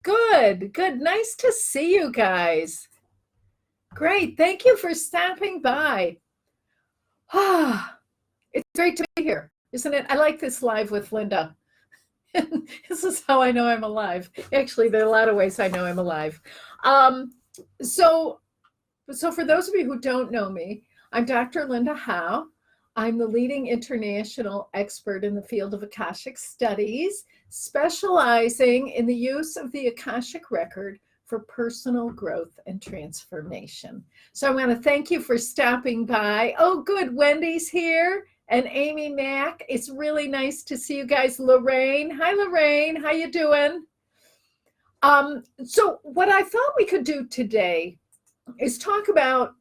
Good, good. Nice to see you guys. Great. Thank you for stopping by. Ah, it's great to be here, isn't it? I like this live with Linda. This is how I know I'm alive. Actually, there are a lot of ways I know I'm alive. Um, so, so for those of you who don't know me, I'm Dr. Linda Howe. I'm the leading international expert in the field of Akashic studies, specializing in the use of the Akashic record for personal growth and transformation. So I want to thank you for stopping by. Oh, good. Wendy's here and Amy Mack. It's really nice to see you guys. Lorraine. Hi, Lorraine. How you doing? So what I thought we could do today is talk about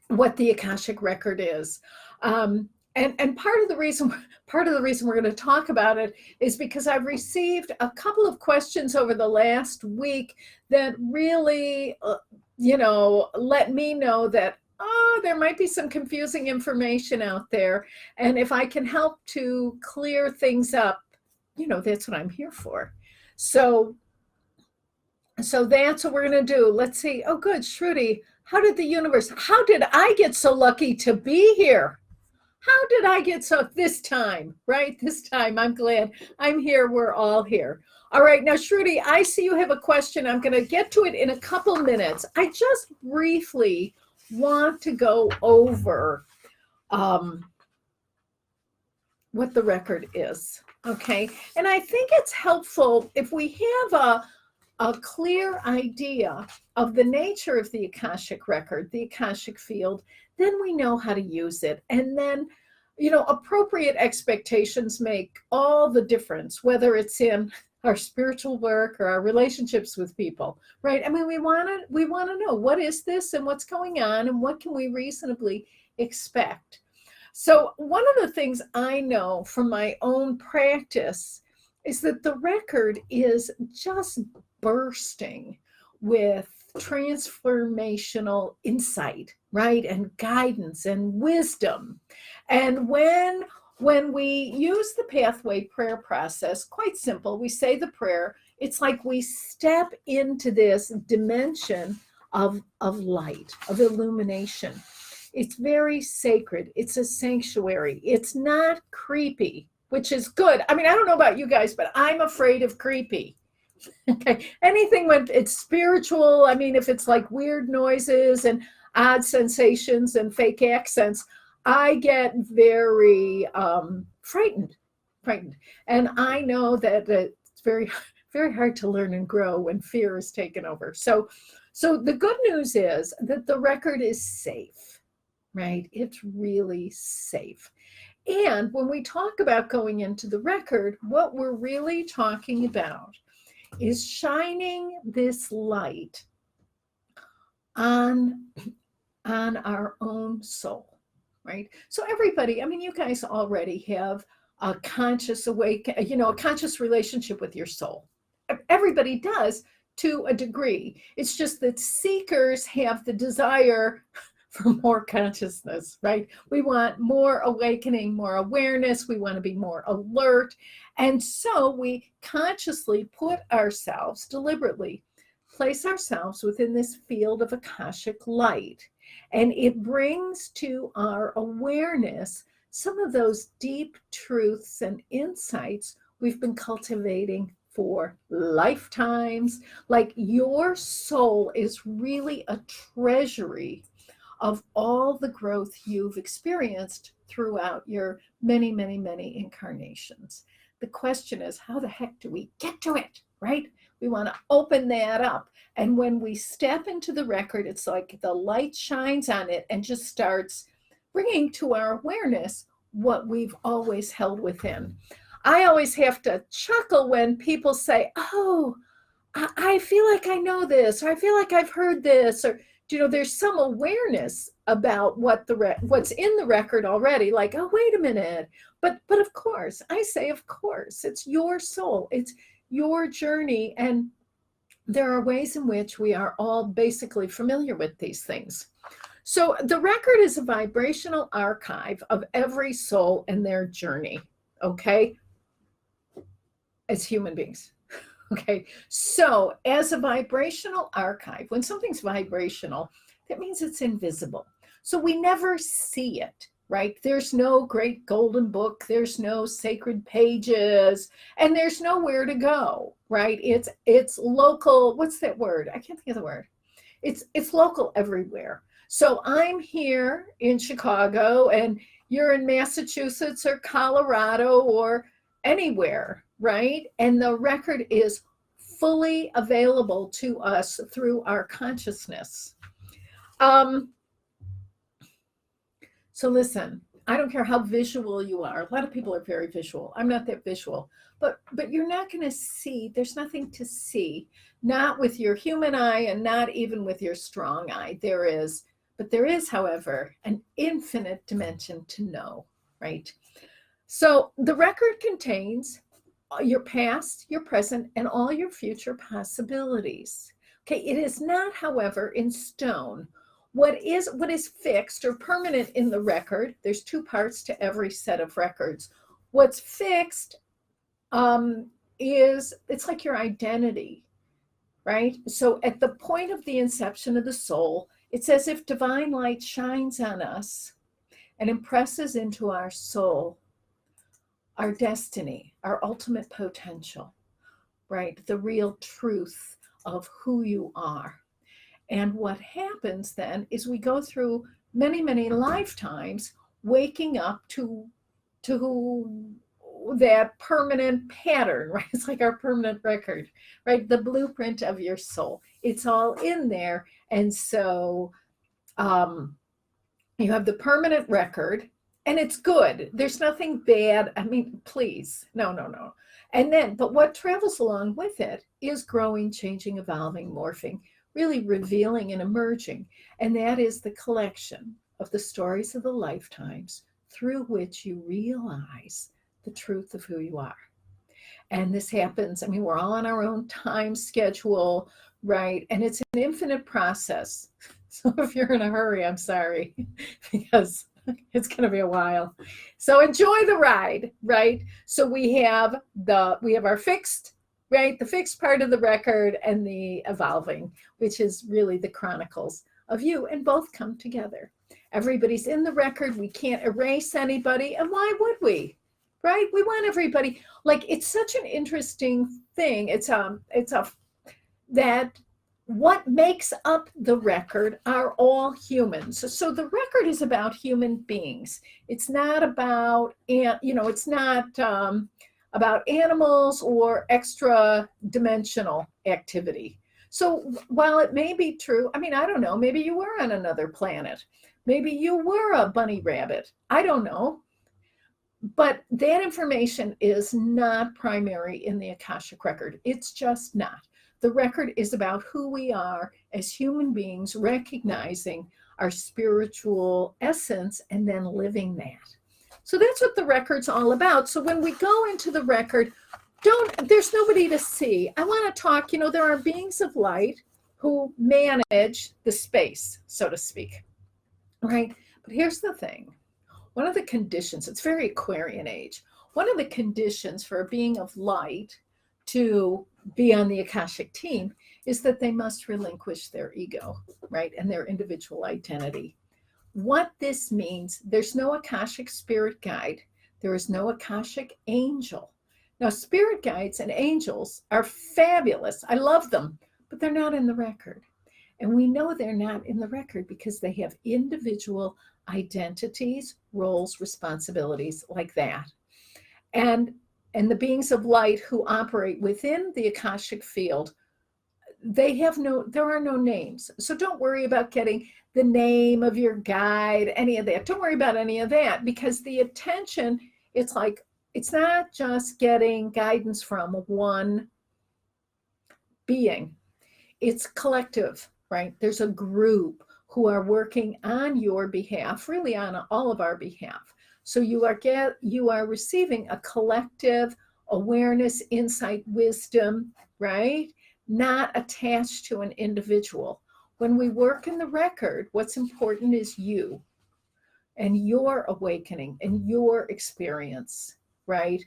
what the Akashic record is. And part of the reason we're going to talk about it is because I've received a couple of questions over the last week that really, let me know that there might be some confusing information out there, and if I can help to clear things up, that's what I'm here for. So so that's what we're going to do. Let's see. Oh, good, Shruti. How did I get so lucky to be here? How did I get so this time, right? This time, I'm glad I'm here. We're all here. All right, now, Shruti, I see you have a question. I'm going to get to it in a couple minutes. I just briefly want to go over um, what the record is, okay? And I think it's helpful if we have a clear idea of the nature of the Akashic record, the Akashic field, then we know how to use it. And then, appropriate expectations make all the difference, whether it's in our spiritual work or our relationships with people, right? I mean, we want to know, what is this and what's going on and what can we reasonably expect? So one of the things I know from my own practice is that the record is just bursting with transformational insight, right? And guidance and wisdom. And when we use the pathway prayer process, quite simple, we say the prayer, it's like we step into this dimension of light, of illumination. It's very sacred. It's a sanctuary. It's not creepy, which is good. I mean, I don't know about you guys, but I'm afraid of creepy. Okay. Anything when it's spiritual, I mean, if it's like weird noises and odd sensations and fake accents, I get very frightened, frightened. And I know that it's very, very hard to learn and grow when fear is taken over. So the good news is that the record is safe, right? It's really safe. And when we talk about going into the record, what we're really talking about is shining this light on our own soul, right? So everybody, I mean, you guys already have a conscious a conscious relationship with your soul. Everybody does to a degree. It's just that seekers have the desire for more consciousness, right? We want more awakening, more awareness. We want to be more alert. And so we consciously put ourselves, deliberately place ourselves within this field of Akashic light. And it brings to our awareness some of those deep truths and insights we've been cultivating for lifetimes. Like your soul is really a treasury of all the growth you've experienced throughout your many, many, many incarnations. The question is, how the heck do we get to it, right? We want to open that up. And when we step into the record, it's like the light shines on it and just starts bringing to our awareness what we've always held within. I always have to chuckle when people say, oh, I feel like I know this, or I feel like I've heard this, or there's some awareness about what's in the record already. Like, oh, wait a minute. But of course, I say, of course, it's your soul, it's your journey, and there are ways in which we are all basically familiar with these things. So the record is a vibrational archive of every soul and their journey, okay, as human beings. Okay, so as a vibrational archive, when something's vibrational, that means it's invisible. So we never see it, right? There's no great golden book, there's no sacred pages, and there's nowhere to go, right? It's local. What's that word? I can't think of the word. It's local everywhere. So I'm here in Chicago and you're in Massachusetts or Colorado or anywhere, right? And the record is fully available to us through our consciousness. Um, so listen, I don't care how visual you are. A lot of people are very visual. I'm not that visual, but you're not going to see. There's nothing to see, not with your human eye and not even with your strong eye. There is, however, an infinite dimension to know, right? So the record contains your past, your present, and all your future possibilities. Okay, it is not, however, in stone. What is fixed or permanent in the record? There's two parts to every set of records. What's fixed is it's like your identity, right? So at the point of the inception of the soul, it's as if divine light shines on us and impresses into our soul our destiny, our ultimate potential, right? The real truth of who you are. And what happens then is we go through many, many lifetimes waking up to that permanent pattern, right? It's like our permanent record, right? The blueprint of your soul. It's all in there. And so you have the permanent record and it's good. There's nothing bad. I mean, please, no. And then, but what travels along with it is growing, changing, evolving, morphing, really revealing and emerging. And that is the collection of the stories of the lifetimes through which you realize the truth of who you are. And this happens, I mean, we're all on our own time schedule, right? And it's an infinite process. So if you're in a hurry, I'm sorry, because it's going to be a while. So enjoy the ride, right? So we have our fixed, right? The fixed part of the record and the evolving, which is really the chronicles of you, and both come together. Everybody's in the record. We can't erase anybody. And why would we? Right? We want everybody. Like, it's such an interesting thing. That what makes up the record are all humans. So the record is about human beings. It's not about, it's not about animals or extra dimensional activity. So while it may be true, I mean, I don't know, maybe you were on another planet. Maybe you were a bunny rabbit. I don't know. But that information is not primary in the Akashic record. It's just not. The record is about who we are as human beings, recognizing our spiritual essence and then living that. So that's what the record's all about. So when we go into the record, there's nobody to see. I want to talk, there are beings of light who manage the space, so to speak, right? But here's the thing. One of the conditions, it's very Aquarian age, one of the conditions for a being of light to be on the Akashic team is that they must relinquish their ego, right? And their individual identity. What this means, there's no Akashic spirit guide. There is no Akashic angel. Now, spirit guides and angels are fabulous. I love them, but they're not in the record. And we know they're not in the record because they have individual identities, roles, responsibilities like that. And the beings of light who operate within the Akashic field, there are no names. So don't worry about getting the name of your guide, any of that. Don't worry about any of that, because the attention, it's not just getting guidance from one being. It's collective, right? There's a group who are working on your behalf, really on all of our behalf. So you are receiving a collective awareness, insight, wisdom, right? Not attached to an individual. When we work in the record, what's important is you and your awakening and your experience, right?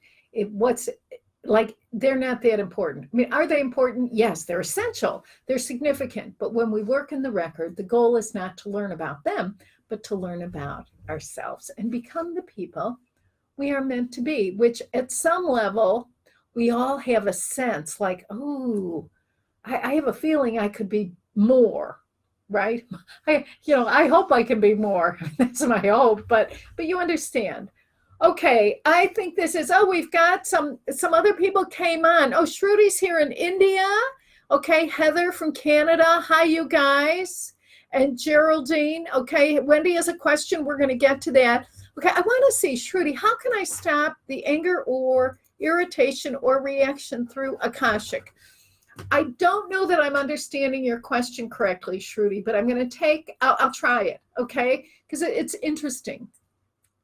like they're not that important. I mean, are they important? Yes, they're essential. They're significant. But when we work in the record, the goal is not to learn about them, but to learn about ourselves and become the people we are meant to be, which at some level, we all have a sense like, oh, I have a feeling I could be more, right? I hope I can be more. That's my hope, but you understand. Okay, I think this is, we've got some other people came on. Oh, Shrudi's here in India. Okay, Heather from Canada. Hi, you guys. And Geraldine. Okay, Wendy has a question. We're going to get to that. Okay, I want to see, Shruti, how can I stop the anger or irritation or reaction through Akashic? I don't know that I'm understanding your question correctly, Shruti, but I'm going to I'll try it, okay? Because it's interesting.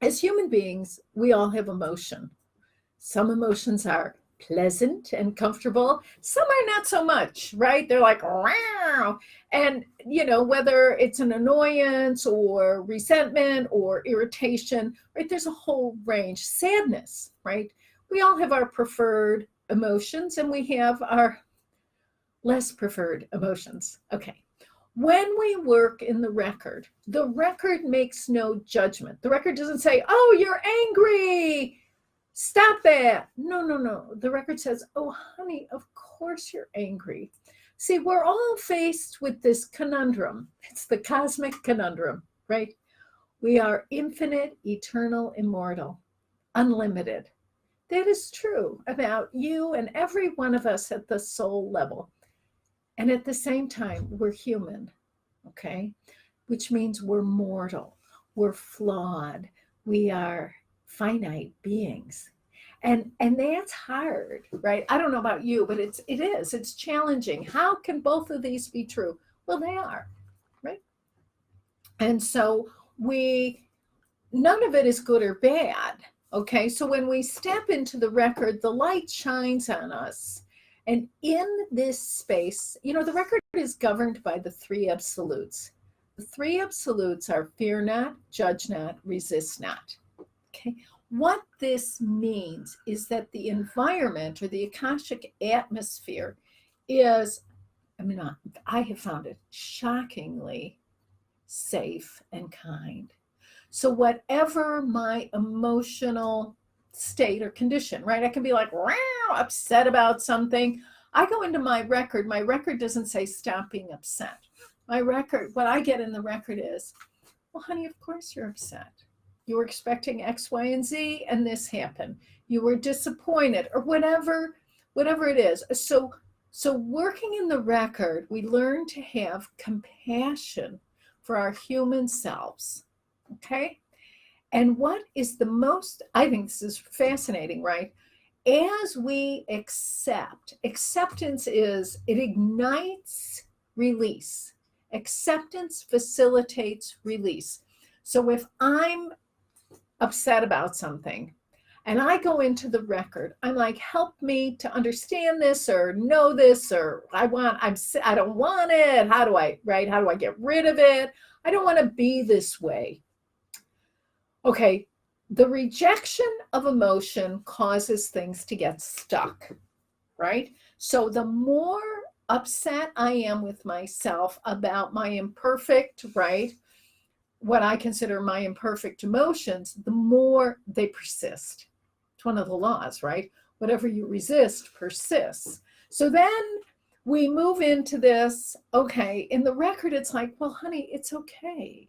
As human beings, we all have emotion. Some emotions are pleasant and comfortable. Some are not so much, right? They're like, wow. And, whether it's an annoyance or resentment or irritation, right? There's a whole range. Sadness, right? We all have our preferred emotions and we have our less preferred emotions. Okay. When we work in the record makes no judgment. The record doesn't say, oh, you're angry. Stop that. No. The record says, oh, honey, of course you're angry. See, we're all faced with this conundrum. It's the cosmic conundrum, right? We are infinite, eternal, immortal, unlimited. That is true about you and every one of us at the soul level. And at the same time, we're human, okay? Which means we're mortal, we're flawed, we are finite beings. And that's hard, right? I don't know about you, but it's challenging. How can both of these be true? Well, they are, right? And so none of it is good or bad, okay? So when we step into the record, the light shines on us. And in this space, the record is governed by the three absolutes. The three absolutes are fear not, judge not, resist not. Okay. What this means is that the environment or the Akashic atmosphere is, I have found it shockingly safe and kind. So whatever my emotional state or condition, right? I can be like, wow, upset about something. I go into my record doesn't say stop being upset. What I get in the record is, well, honey, of course you're upset. You were expecting X, Y, and Z, and this happened. You were disappointed, or whatever it is. So working in the record, we learn to have compassion for our human selves, okay? And what is I think this is fascinating, right? As we acceptance it ignites release. Acceptance facilitates release. So if I'm upset about something and I go into the record, I'm like, help me to understand this or know this, or I don't want it. How do I get rid of it? I don't want to be this way. Okay, the rejection of emotion causes things to get stuck, right? So the more upset I am with myself about my imperfect, right? What I consider my imperfect emotions, the more they persist. It's one of the laws, right? Whatever you resist persists. So then we move into this, okay, in the record, it's like, well, honey, it's okay.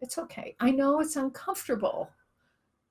It's okay. I know it's uncomfortable,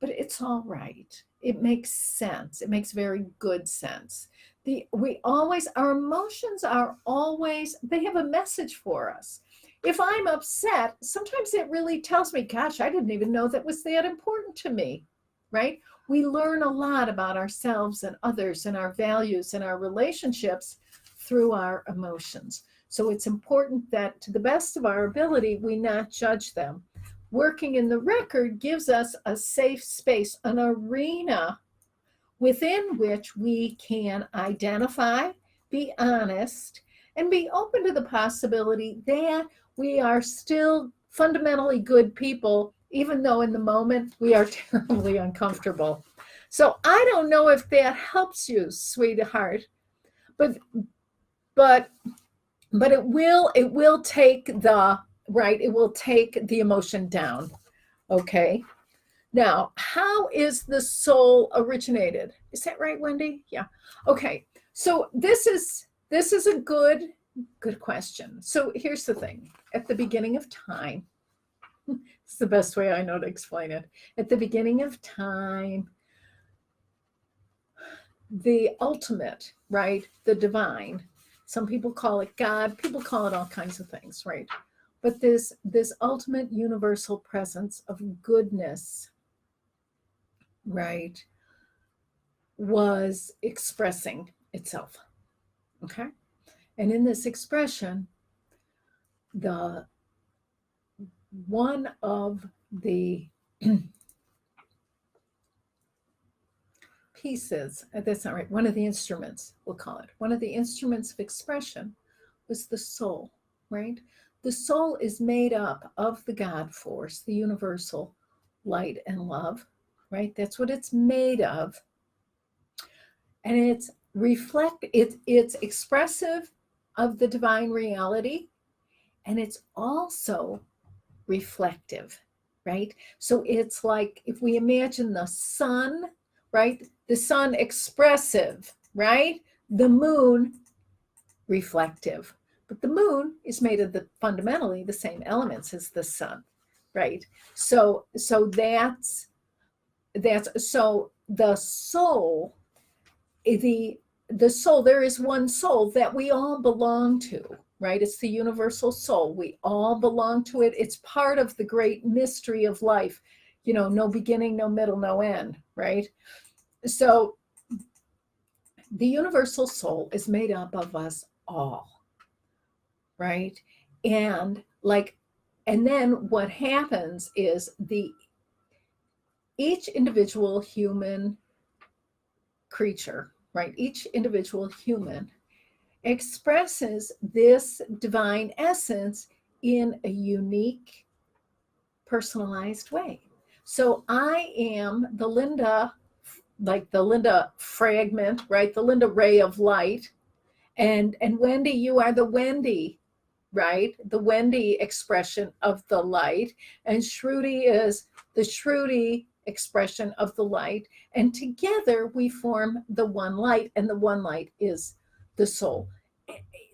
but it's all right. It makes sense. It makes very good sense. Our emotions are always, they have a message for us. If I'm upset, sometimes it really tells me, gosh, I didn't even know that was that important to me, right? We learn a lot about ourselves and others and our values and our relationships through our emotions. So it's important that to the best of our ability, we not judge them. Working in the record gives us a safe space, an arena within which we can identify, be honest, and be open to the possibility that we are still fundamentally good people, even though in the moment we are terribly uncomfortable. So I don't know if that helps you, sweetheart, but but but it will take the right, it will take the emotion down. Okay. Now, how is the soul originated? Is that right, Wendy? Yeah. Okay. So this is a good question. So here's the thing. At the beginning of time, it's the best way I know to explain it. At the beginning of time, the ultimate, right? The divine. Some people call it God, people call it all kinds of things, right? But this ultimate universal presence of goodness, right, was expressing itself. Okay? And in this expression, the one of the pieces, that's not right, one of the instruments, we'll call it, one of the instruments of expression was the soul, right? The soul is made up of the God force, the universal light and love, right? That's what it's made of. And it's expressive of the divine reality, and it's also reflective, right? So it's like if we imagine the sun, right? The sun expressive, right? The moon reflective. But the moon is made of fundamentally the same elements as the sun, right? So that's so the soul, the soul, there is one soul that we all belong to, right? It's the universal soul. We all belong to it. It's part of the great mystery of life, no beginning, no middle, no end, right? So the universal soul is made up of us all, right? And then what happens is each individual human creature, right? Each individual human expresses this divine essence in a unique, personalized way. So I am the Linda, like the Linda fragment, right? The Linda ray of light. And Wendy, you are the Wendy, right? The Wendy expression of the light. And Shruti is the Shruti expression of the light. And together we form the one light, and the one light is the soul.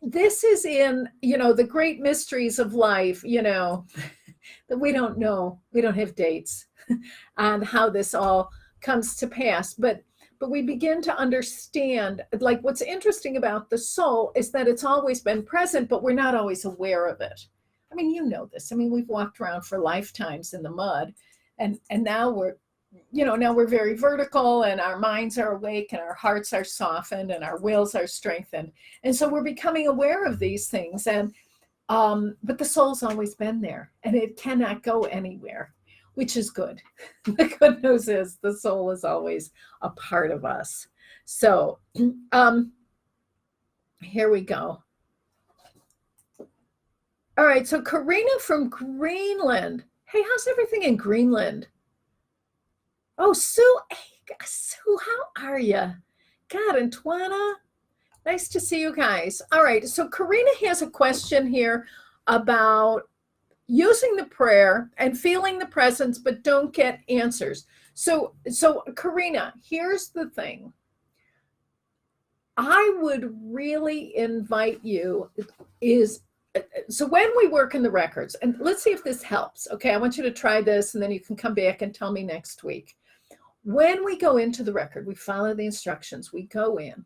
This is in, the great mysteries of life, that we don't know. We don't have dates on how this all comes to pass. But we begin to understand, like, what's interesting about the soul is that it's always been present, but we're not always aware of it. I mean, you know this. I mean, we've walked around for lifetimes in the mud, and now we're very vertical, and our minds are awake, and our hearts are softened, and our wills are strengthened. And so we're becoming aware of these things. And but the soul's always been there, and it cannot go anywhere, which is good. The good news is the soul is always a part of us. So here we go. All right, so Karina from Greenland. Hey, how's everything in Greenland? Oh, Sue, hey, Sue, how are you? God, and Twana, nice to see you guys. All right, so Karina has a question here about using the prayer and feeling the presence, but don't get answers. So Karina, here's the thing. I would really invite you so when we work in the records, and let's see if this helps. Okay, I want you to try this, and then you can come back and tell me next week. When we go into the record, we follow the instructions, we go in,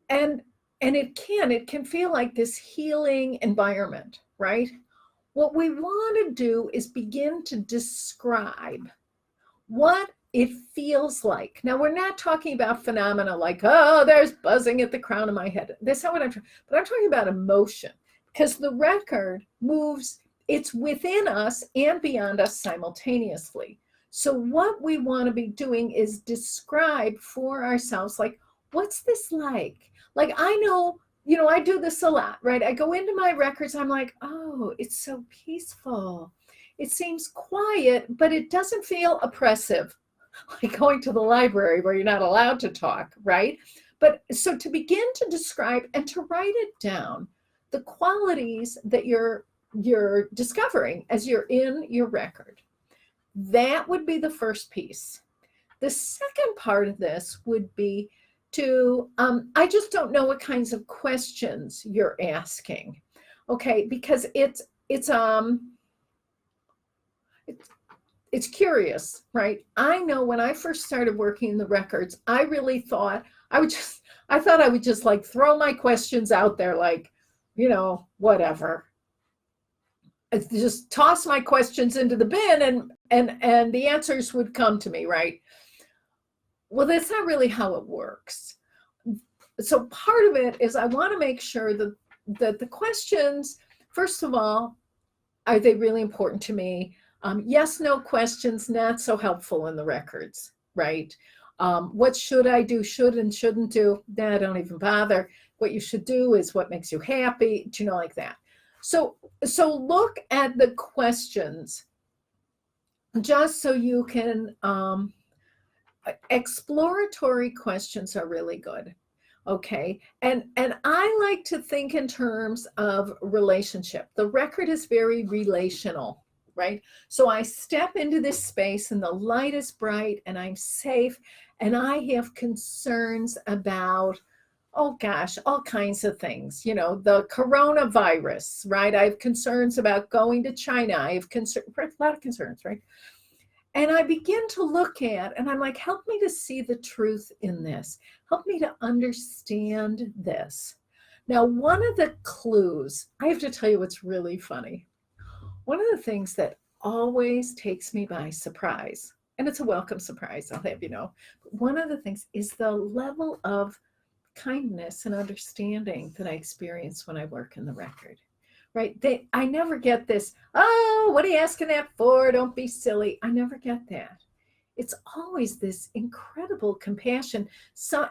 and it can feel like this healing environment, right? What we want to do is begin to describe what it feels like. Now, we're not talking about phenomena like, oh, there's buzzing at the crown of my head. That's not what I'm talking about. But I'm talking about emotion, because the record moves, it's within us and beyond us simultaneously. So what we want to be doing is describe for ourselves, like, what's this like? Like, I know, I do this a lot, right? I go into my records, I'm like, oh, it's so peaceful. It seems quiet, but it doesn't feel oppressive. like going to the library where you're not allowed to talk, right? But so to begin to describe and to write it down, the qualities that you're discovering as you're in your record, that would be the first piece. The second part of this would be to, I just don't know what kinds of questions you're asking, okay? Because it's curious, right? I know when I first started working the records, I really thought I thought I would just like throw my questions out there, like, whatever. Just toss my questions into the bin and the answers would come to me, right? Well, that's not really how it works. So part of it is I want to make sure that the questions, first of all, are they really important to me? Yes, no questions, not so helpful in the records, right? What should I do, should and shouldn't do? Nah, don't even bother. What you should do is what makes you happy, like that. So look at the questions just so you can, exploratory questions are really good. Okay. And I like to think in terms of relationship. The record is very relational, right? So I step into this space and the light is bright and I'm safe and I have concerns about, oh gosh, all kinds of things, the coronavirus, right? I have concerns about going to China. I have a lot of concerns, right? And I begin to look at, and I'm like, help me to see the truth in this. Help me to understand this. Now, one of the clues, I have to tell you what's really funny. One of the things that always takes me by surprise, and it's a welcome surprise, I'll have you know, but one of the things is the level of kindness and understanding that I experience when I work in the record. Right? I never get this, oh, what are you asking that for? Don't be silly. I never get that. It's always this incredible compassion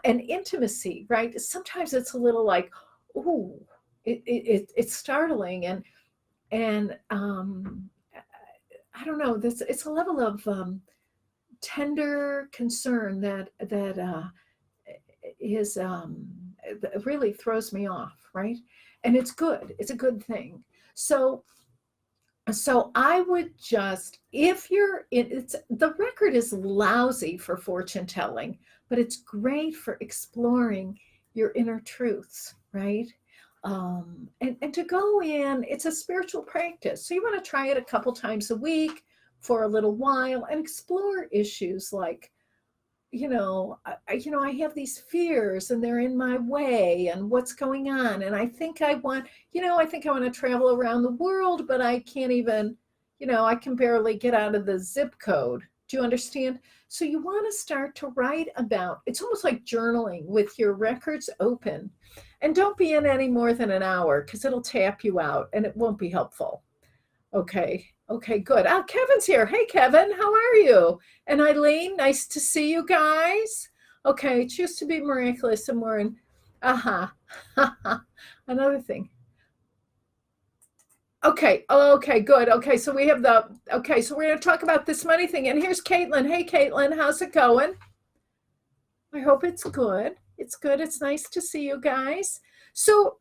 and intimacy, right? Sometimes it's a little like, oh, it's startling and I don't know. It's a level of tender concern that is really throws me off, right? And it's good. It's a good thing. So I would just, if you're it's the record is lousy for fortune telling, but it's great for exploring your inner truths, right? And to go in, it's a spiritual practice. So you want to try it a couple times a week for a little while and explore issues like, I have these fears and they're in my way and what's going on. And I think I want to travel around the world, but I can't even, I can barely get out of the zip code. Do you understand? So you want to start to write about, it's almost like journaling with your records open, and don't be in any more than an hour because it'll tap you out and it won't be helpful. Okay. Okay, good. Oh, Kevin's here. Hey, Kevin, how are you? And Eileen, nice to see you guys. Okay, choose to be miraculous and more in, another thing. Okay, good. Okay, so we have so we're going to talk about this money thing. And here's Caitlin. Hey, Caitlin, how's it going? I hope it's good. It's good. It's nice to see you guys. So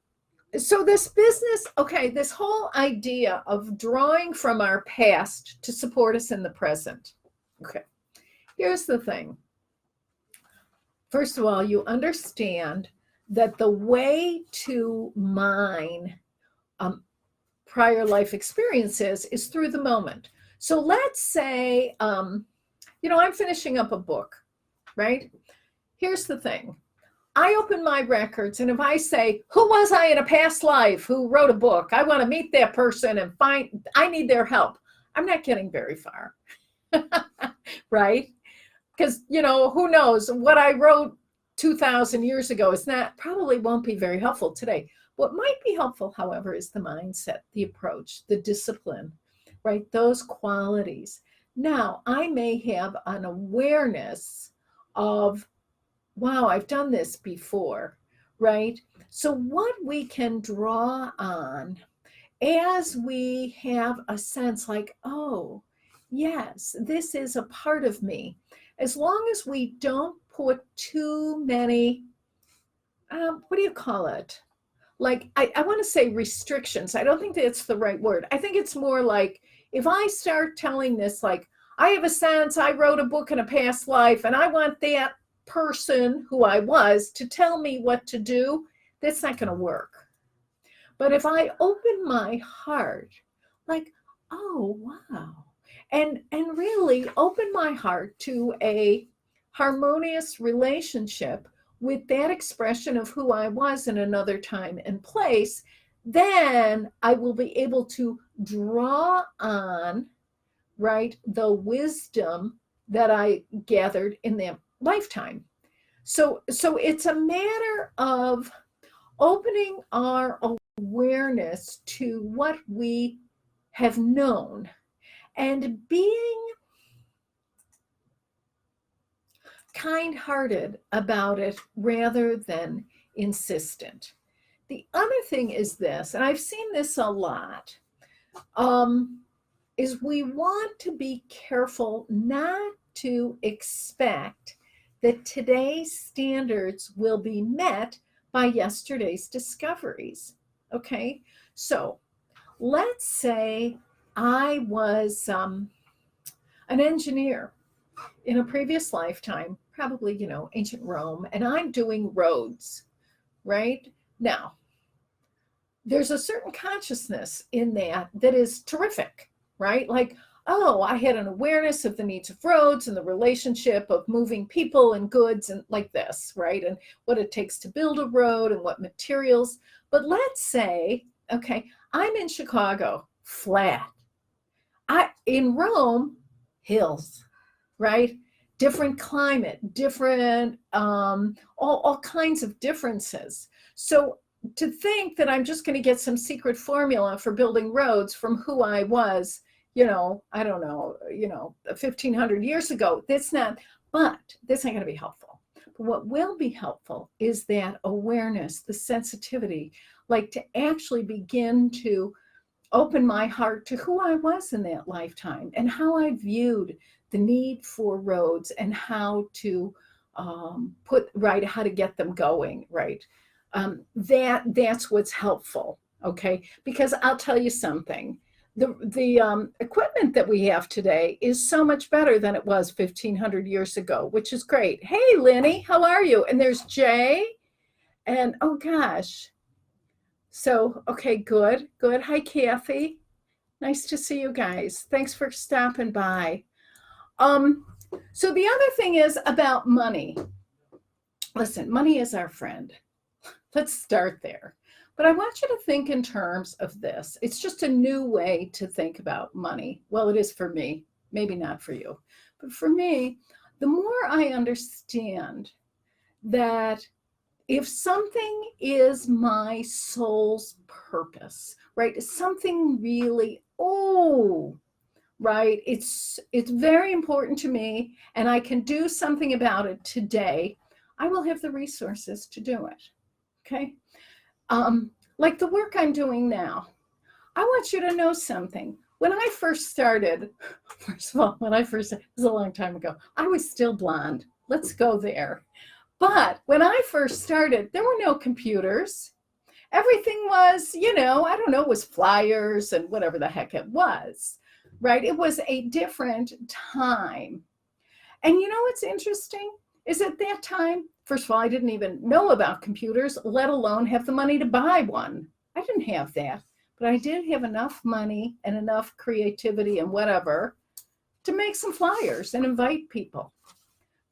this business, okay, this whole idea of drawing from our past to support us in the present. Okay, here's the thing. First of all, you understand that the way to mine prior life experiences is through the moment. So let's say, I'm finishing up a book, right? Here's the thing. I open my records, and if I say, who was I in a past life who wrote a book? I want to meet that person and I need their help. I'm not getting very far, right? Because, who knows what I wrote 2,000 years ago probably won't be very helpful today. What might be helpful, however, is the mindset, the approach, the discipline, right? Those qualities. Now, I may have an awareness of, wow, I've done this before, right? So what we can draw on as we have a sense like, oh, yes, this is a part of me. as long as we don't put too many, what do you call it? Like, I want to say restrictions. I don't think that's the right word. I think it's more like if I start telling this, like, I have a sense I wrote a book in a past life and I want that person who I was to tell me what to do, that's not going to work. But if I open my heart, like, oh, wow, and really open my heart to a harmonious relationship with that expression of who I was in another time and place, then I will be able to draw on, right, the wisdom that I gathered in that lifetime. So it's a matter of opening our awareness to what we have known and being kind-hearted about it rather than insistent. The other thing is this, and I've seen this a lot, is we want to be careful not to expect that today's standards will be met by yesterday's discoveries. Okay, so let's say I was an engineer in a previous lifetime, probably, ancient Rome, and I'm doing roads, right? Now, there's a certain consciousness in that is terrific, right? Like, oh, I had an awareness of the needs of roads and the relationship of moving people and goods and like this, right? And what it takes to build a road and what materials. But let's say, okay, I'm in Chicago, flat. In Rome, hills, right? Different climate, different, all kinds of differences. So to think that I'm just going to get some secret formula for building roads from who I was, I don't know, 1,500 years ago, that's not going to be helpful. But what will be helpful is that awareness, the sensitivity, like to actually begin to open my heart to who I was in that lifetime and how I viewed the need for roads and how to how to get them going, right? That's what's helpful, okay? Because I'll tell you something. The equipment that we have today is so much better than it was 1,500 years ago, which is great. Hey, Lenny, how are you? And there's Jay. And oh gosh. So, okay, good. Hi, Kathy. Nice to see you guys. Thanks for stopping by. So the other thing is about money. Listen, money is our friend. Let's start there. But I want you to think in terms of this. It's just a new way to think about money. Well, it is for me, maybe not for you. But for me, the more I understand that if something is my soul's purpose, right, something really, right, it's very important to me and I can do something about it today, I will have the resources to do it, okay? Like the work I'm doing now, I want you to know something. When I first started, first of all, it was a long time ago, I was still blonde. Let's go there. But when I first started, there were no computers. Everything was, was flyers and whatever the heck it was, right? It was a different time. And what's interesting is at that time, first of all, I didn't even know about computers, let alone have the money to buy one. I didn't have that, but I did have enough money and enough creativity and whatever to make some flyers and invite people,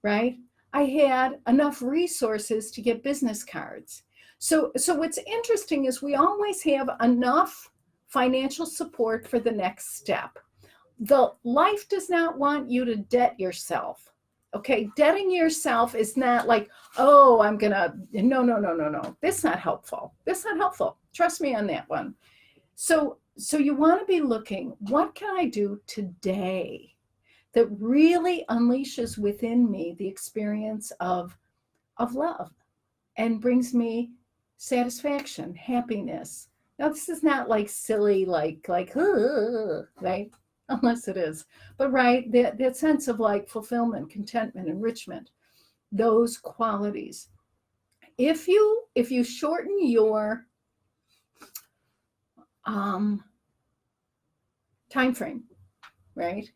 right? I had enough resources to get business cards. So what's interesting is we always have enough financial support for the next step. The life does not want you to debt yourself. Okay, debting yourself is not like, no. That's not helpful. Trust me on that one. So you want to be looking, what can I do today that really unleashes within me the experience of love and brings me satisfaction, happiness. Now, this is not like silly, right? unless it is. But right, that sense of like fulfillment, contentment, enrichment, those qualities. If you shorten your time frame, right,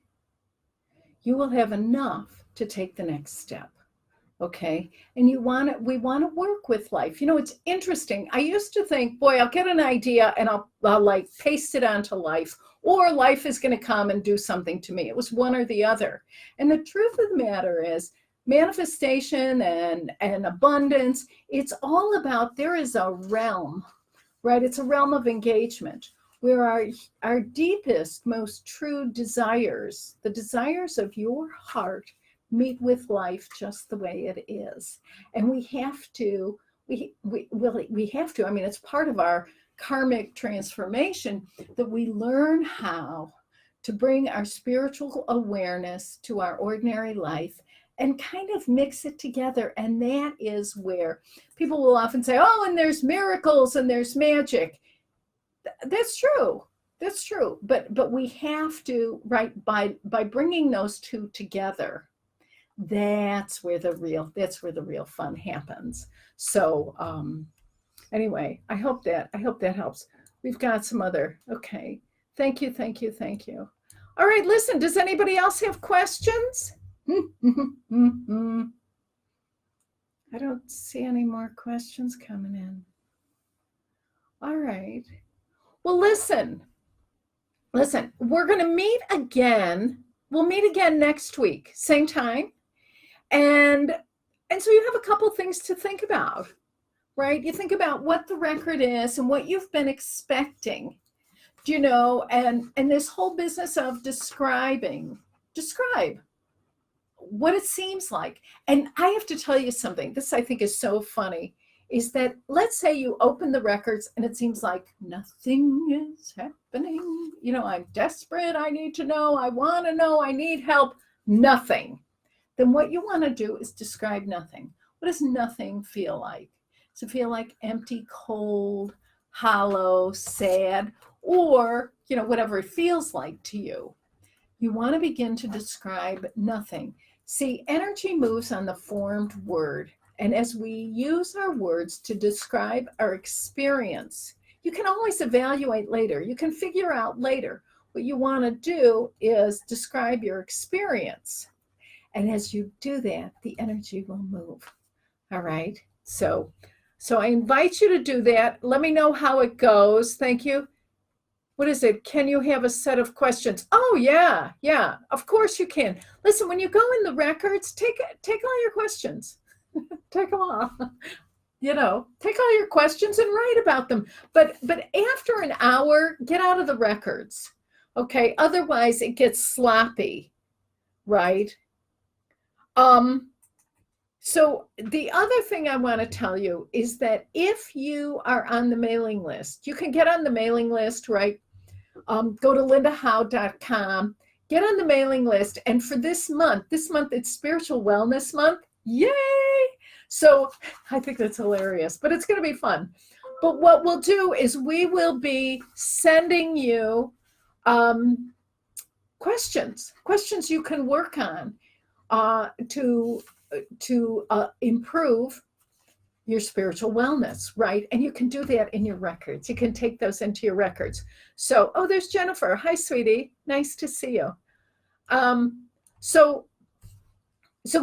you will have enough to take the next step. Okay. And we want to work with life. You know, it's interesting. I used to think, boy, I'll get an idea and I'll like paste it onto life, or life is going to come and do something to me. It was one or the other. And the truth of the matter is, manifestation and abundance, it's all about, there is a realm, right? It's a realm of engagement where our deepest, most true desires, the desires of your heart, meet with life just the way it is. And we have to, we have to, I mean, it's part of our karmic transformation that we learn how to bring our spiritual awareness to our ordinary life and kind of mix it together. And that is where people will often say, oh, and there's miracles and there's magic. That's true. That's true. But we have to, right, by bringing those two together, that's where the real fun happens. So anyway, I hope that helps. We've got some other, okay. Thank you. All right, listen, does anybody else have questions? I don't see any more questions coming in. All right. Well, listen, we're going to meet again. We'll meet again next week, same time. And so you have a couple things to think about, right? You think about what the record is and what you've been expecting, you know, and this whole business of describe what it seems like. And I have to tell you something, this I think is so funny, is that let's say you open the records and it seems like nothing is happening. You know, I'm desperate, I need to know, I want to know, I need help, nothing. Then what you want to do is describe nothing. What does nothing feel like? Does it feel like empty, cold, hollow, sad, or, you know, whatever it feels like to you? You want to begin to describe nothing. See, energy moves on the formed word. And as we use our words to describe our experience, you can always evaluate later. You can figure out later. What you want to do is describe your experience. And as you do that, the energy will move. All right. So I invite you to do that. Let me know how it goes. Thank you. What is it? Can you have a set of questions? Oh, yeah. Of course you can. Listen, when you go in the records, take all your questions. Take them all. You know, take all your questions and write about them. But after an hour, get out of the records. Okay. Otherwise, it gets sloppy, right? So the other thing I want to tell you is that if you are on the mailing list, you can get on the mailing list, right? Go to lindahowe.com, get on the mailing list. And for this month it's Spiritual Wellness Month. Yay! So I think that's hilarious, but it's going to be fun. But what we'll do is we will be sending you questions you can work on to improve your spiritual wellness, right? And you can do that in your records. You can take those into your records. So, oh, there's Jennifer. Hi, sweetie. Nice to see you. So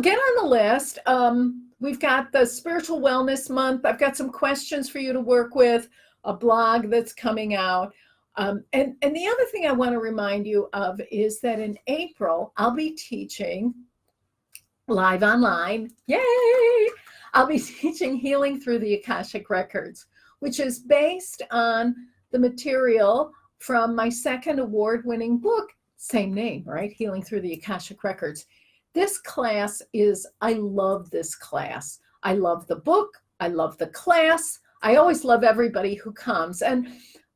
get on the list. We've got the Spiritual Wellness Month. I've got some questions for you to work with, a blog that's coming out. And the other thing I want to remind you of is that in April, I'll be teaching live online. Yay! I'll be teaching Healing Through the Akashic Records, which is based on the material from my second award-winning book, same name, right? Healing Through the Akashic Records. This class I love this class. I love the book. I love the class. I always love everybody who comes.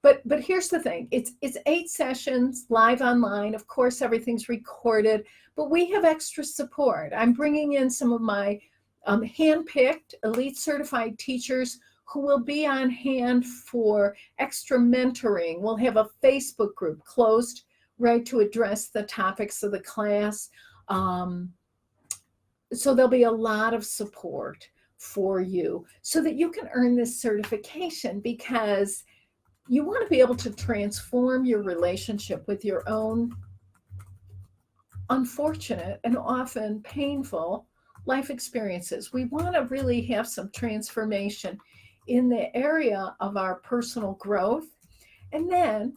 But here's the thing. It's 8 sessions live online. Of course, everything's recorded, but we have extra support. I'm bringing in some of my handpicked elite certified teachers who will be on hand for extra mentoring. We'll have a Facebook group closed right, to address the topics of the class. Um, so there'll be a lot of support for you so that you can earn this certification, because you want to be able to transform your relationship with your own unfortunate and often painful life experiences. We want to really have some transformation in the area of our personal growth. And then,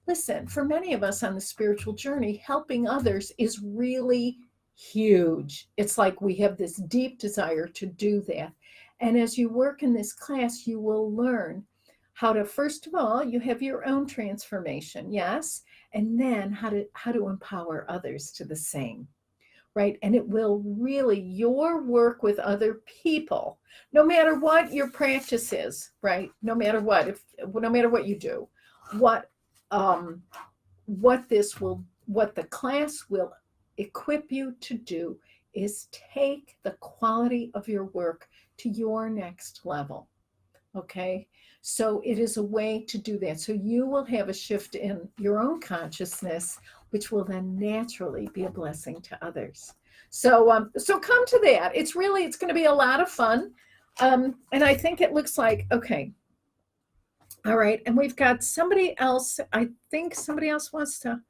listen, for many of us on the spiritual journey, helping others is really huge. It's like we have this deep desire to do that. And as you work in this class, you will learn how to, first of all, you have your own transformation, yes, and then how to empower others to the same, right? And it will really, your work with other people, no matter what your practice is, right? No matter what, no matter what you do, what the class will equip you to do is take the quality of your work to your next level. Okay, so it is a way to do that. So you will have a shift in your own consciousness, which will then naturally be a blessing to others. So come to that. It's going to be a lot of fun. And I think it looks like, okay. All right. And we've got somebody else. I think somebody else wants to.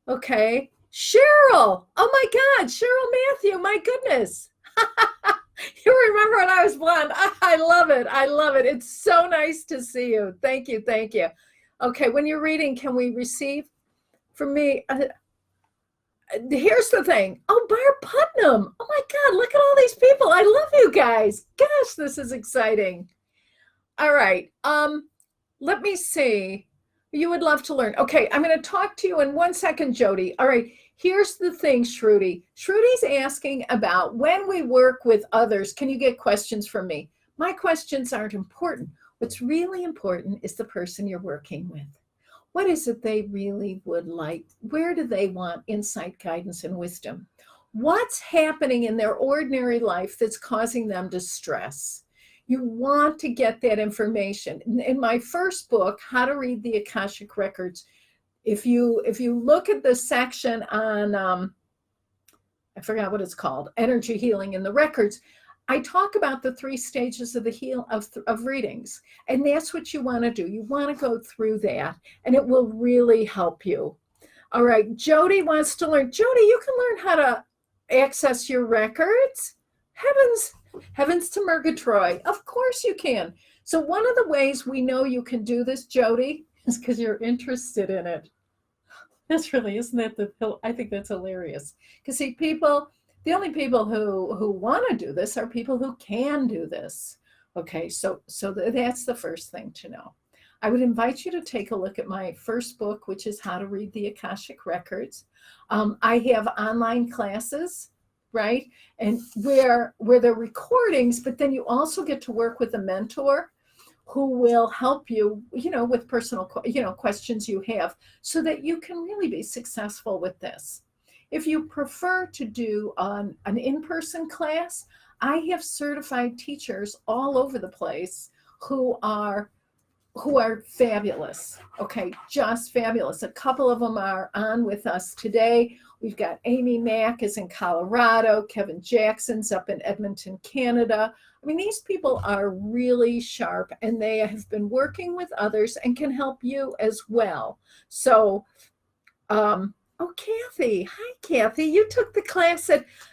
Okay. Cheryl. Oh my God. Cheryl Matthew. My goodness. You remember when I was blonde? I love it. I love it. It's so nice to see you. Thank you. Thank you. Okay. When you're reading, can we receive from me? Here's the thing. Oh, Barb Putnam. Oh my God. Look at all these people. I love you guys. Gosh, this is exciting. All right. Let me see. You would love to learn. Okay, I'm going to talk to you in 1 second, Jody. All right, here's the thing, Shruti. Shrudi's asking about when we work with others, can you get questions from me? My questions aren't important. What's really important is the person you're working with. What is it they really would like? Where do they want insight, guidance, and wisdom? What's happening in their ordinary life that's causing them distress? You want to get that information. In my first book, How to Read the Akashic Records, if you look at the section on, I forgot what it's called, energy healing in the records, I talk about the 3 stages of the of readings. And that's what you want to do. You want to go through that, and it will really help you. All right, Jody wants to learn. Jody, you can learn how to access your records. Heavens to Murgatroyd. Of course you can. So one of the ways we know you can do this, Jody, is because you're interested in it. That's really, isn't that I think that's hilarious. Because see, the only people who want to do this are people who can do this. Okay, so that's the first thing to know. I would invite you to take a look at my first book, which is How to Read the Akashic Records. I have online classes, right? And where they're recordings, but then you also get to work with a mentor who will help you, with personal, questions you have, so that you can really be successful with this. If you prefer to do an in-person class, I have certified teachers all over the place who are fabulous. Okay, just fabulous. A couple of them are on with us today. We've got Amy Mack is in Colorado. Kevin Jackson's up in Edmonton, Canada. I mean, these people are really sharp, and they have been working with others and can help you as well. So, oh, Kathy. Hi, Kathy. You took the class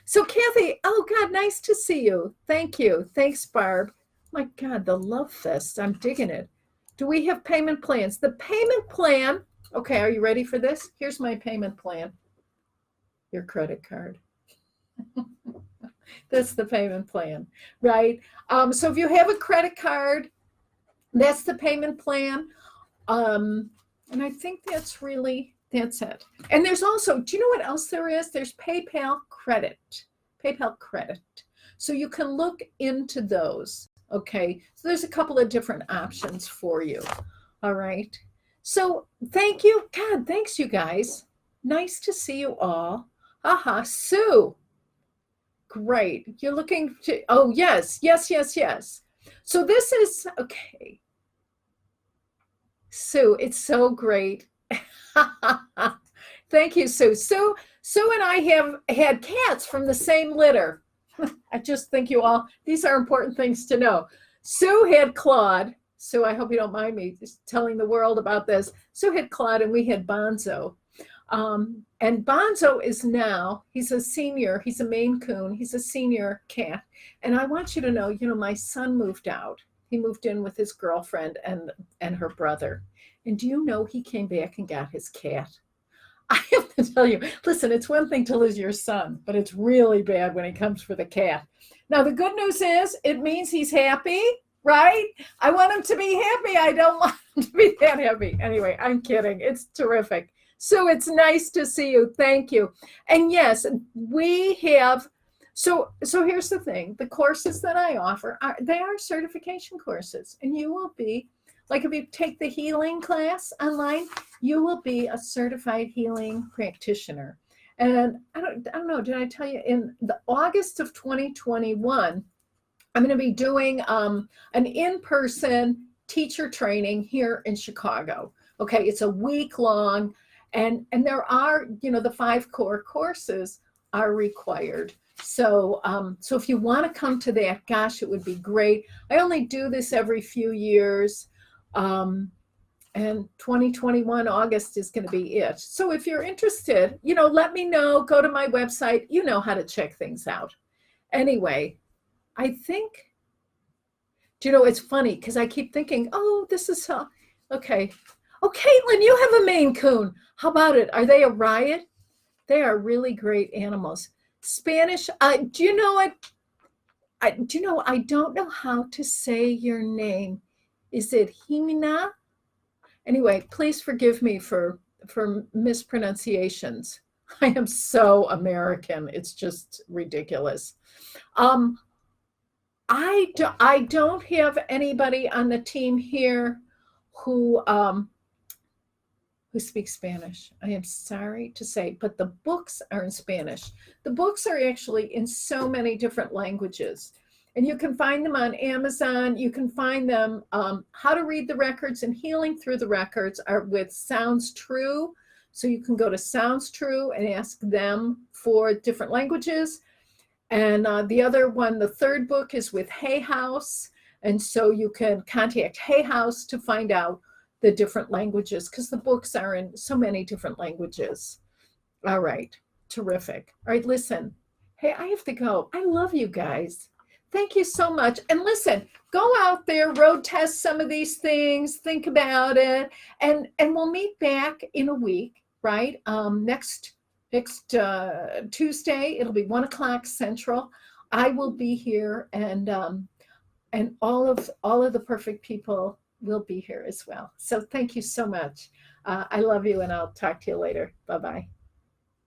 so Kathy, oh God, nice to see you. Thank you. Thanks, Barb. My God, the Love Fest. I'm digging it. Do we have payment plans? The payment plan, okay, are you ready for this? Here's my payment plan. Your credit card. That's the payment plan, right? So if you have a credit card, that's the payment plan. And I think that's it. And there's also, do you know what else there is? There's PayPal credit. So you can look into those. Okay, so there's a couple of different options for you. All right. So thank you. God, thanks, you guys. Nice to see you all. Aha, Sue. Great. You're looking to, oh, yes. So this is, okay. Sue, it's so great. Thank you, Sue. Sue and I have had cats from the same litter. I just think you all, these are important things to know. Sue had Claude. Sue, I hope you don't mind me just telling the world about this. Sue had Claude and we had Bonzo. And Bonzo is now, he's a senior, he's a Maine Coon, he's a senior cat. And I want you to know, my son moved out. He moved in with his girlfriend and her brother. And do you know he came back and got his cat? I have to tell you, listen, it's one thing to lose your son, but it's really bad when he comes for the cat. Now, the good news is it means he's happy, right? I want him to be happy. I don't want him to be that happy. Anyway, I'm kidding. It's terrific. So it's nice to see you. Thank you. And yes, we have, so here's the thing. The courses that I offer, they are certification courses, and you will be, like if you take the healing class online, you will be a certified healing practitioner. And I don't know, did I tell you, in the August of 2021, I'm going to be doing an in-person teacher training here in Chicago. Okay, it's a week long, and there are, the 5 core courses are required. So if you want to come to that, gosh, it would be great. I only do this every few years. And 2021 August is going to be it. So if you're interested, let me know. Go to my website. You know how to check things out. Anyway, I think, it's funny because I keep thinking, oh, this is okay. Oh, Caitlin, you have a Maine Coon. How about it? Are they a riot? They are really great animals. Spanish. Do you know what? I don't know how to say your name. Is it Himina? Anyway, please forgive me for mispronunciations. I am so American. It's just ridiculous. I don't have anybody on the team here who speaks Spanish. I am sorry to say, but the books are in Spanish. The books are actually in so many different languages. And you can find them on Amazon. You can find them, How to Read the Records and Healing Through the Records are with Sounds True. So you can go to Sounds True and ask them for different languages. And the other one, the third book, is with Hay House. And so you can contact Hay House to find out the different languages, because the books are in so many different languages. All right, terrific. All right, listen. Hey, I have to go. I love you guys. Thank you so much. And listen, go out there, road test some of these things, think about it, and we'll meet back in a week, right? Next Tuesday, it'll be 1:00 Central. I will be here, and all of the perfect people will be here as well. So thank you so much. I love you, and I'll talk to you later. Bye-bye.